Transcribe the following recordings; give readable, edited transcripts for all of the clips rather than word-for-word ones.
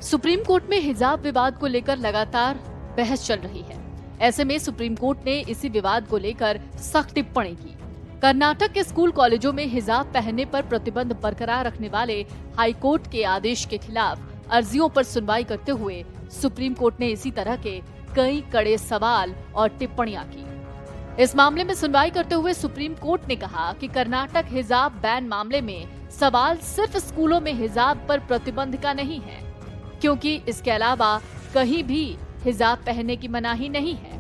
Supreme court में हिजाब विवाद को लेकर लगातार बहस चल रही है। ऐसे में सुप्रीम कोर्ट ने इसी विवाद को लेकर सख्त टिप्पणी की। कर्नाटक के स्कूल कॉलेजों में हिजाब पहनने पर प्रतिबंध बरकरार रखने वाले हाई कोर्ट के आदेश के खिलाफ अर्जियों पर सुनवाई करते हुए सुप्रीम कोर्ट ने इसी तरह के कई कड़े सवाल और टिप्पणियां की। इस मामले में सुनवाई करते हुए सुप्रीम कोर्ट ने कहा कि कर्नाटक हिजाब बैन मामले में सवाल सिर्फ स्कूलों में हिजाब पर प्रतिबंध का नहीं है, क्योंकि इसके अलावा कहीं भी हिजाब पहनने की मनाही नहीं है।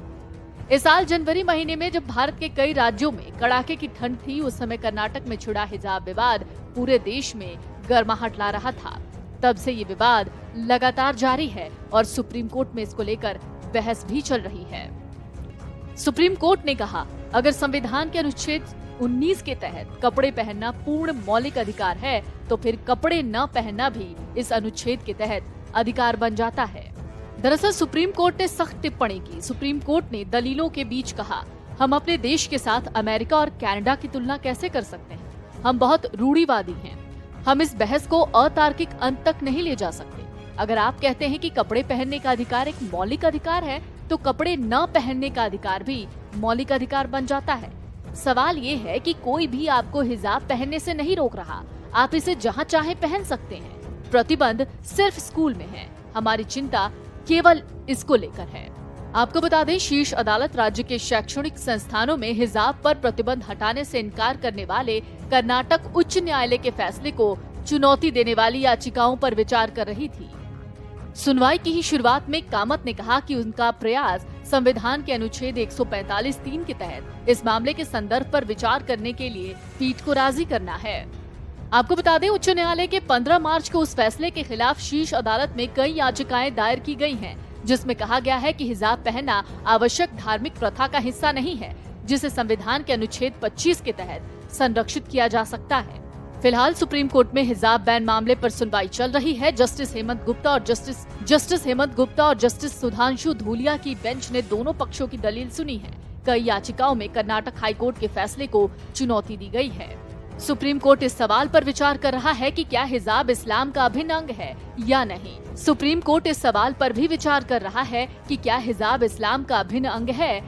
इस साल जनवरी महीने में जब भारत के कई राज्यों में कड़ाके की ठंड थी, उस समय कर्नाटक में छिड़ा हिजाब विवाद पूरे देश में गर्माहट ला रहा था। तब से ये विवाद लगातार जारी है और सुप्रीम कोर्ट में इसको लेकर बहस भी चल रही है। सुप्रीम कोर्ट ने कहा, अगर संविधान के अनुच्छेद 19 के तहत कपड़े पहनना पूर्ण मौलिक अधिकार है, तो फिर कपड़े न पहनना भी इस अनुच्छेद के तहत अधिकार बन जाता है। दरअसल सुप्रीम कोर्ट ने सख्त टिप्पणी की। सुप्रीम कोर्ट ने दलीलों के बीच कहा, हम अपने देश के साथ अमेरिका और कनाडा की तुलना कैसे कर सकते हैं? हम बहुत रूढ़िवादी हैं। हम इस बहस को अतार्किक अंत तक नहीं ले जा सकते। अगर आप कहते हैं कि कपड़े पहनने का अधिकार एक मौलिक अधिकार है, तो कपड़े न पहनने का अधिकार भी मौलिक अधिकार बन जाता है। सवाल ये है कि कोई भी आपको हिजाब पहनने से नहीं रोक रहा। आप इसे जहाँ चाहे पहन सकते हैं। प्रतिबंध सिर्फ स्कूल में है। हमारी चिंता केवल इसको लेकर है। आपको बता दें, शीर्ष अदालत राज्य के शैक्षणिक संस्थानों में हिजाब पर प्रतिबंध हटाने से इनकार करने वाले कर्नाटक उच्च न्यायालय के फैसले को चुनौती देने वाली याचिकाओं पर विचार कर रही थी। सुनवाई की ही शुरुआत में कामत ने कहा कि उनका प्रयास संविधान के अनुच्छेद 145(3) के तहत इस मामले के संदर्भ पर विचार करने के लिए पीठ को राजी करना है। आपको बता दें, उच्च न्यायालय के 15 मार्च को उस फैसले के खिलाफ शीर्ष अदालत में कई याचिकाएं दायर की गई हैं, जिसमें कहा गया है कि हिजाब पहनना आवश्यक धार्मिक प्रथा का हिस्सा नहीं है, जिसे संविधान के अनुच्छेद 25 के तहत संरक्षित किया जा सकता है। फिलहाल सुप्रीम कोर्ट में हिजाब बैन मामले पर सुनवाई चल रही है। जस्टिस हेमंत गुप्ता और जस्टिस सुधांशु धूलिया की बेंच ने दोनों पक्षों की दलील सुनी है। कई याचिकाओं में कर्नाटक हाईकोर्ट के फैसले को चुनौती दी गई है। सुप्रीम कोर्ट इस सवाल पर विचार कर रहा है कि क्या हिजाब इस्लाम का अभिन्न अंग है या नहीं। सुप्रीम कोर्ट इस सवाल पर भी विचार कर रहा है कि क्या हिजाब इस्लाम का अभिन्न अंग है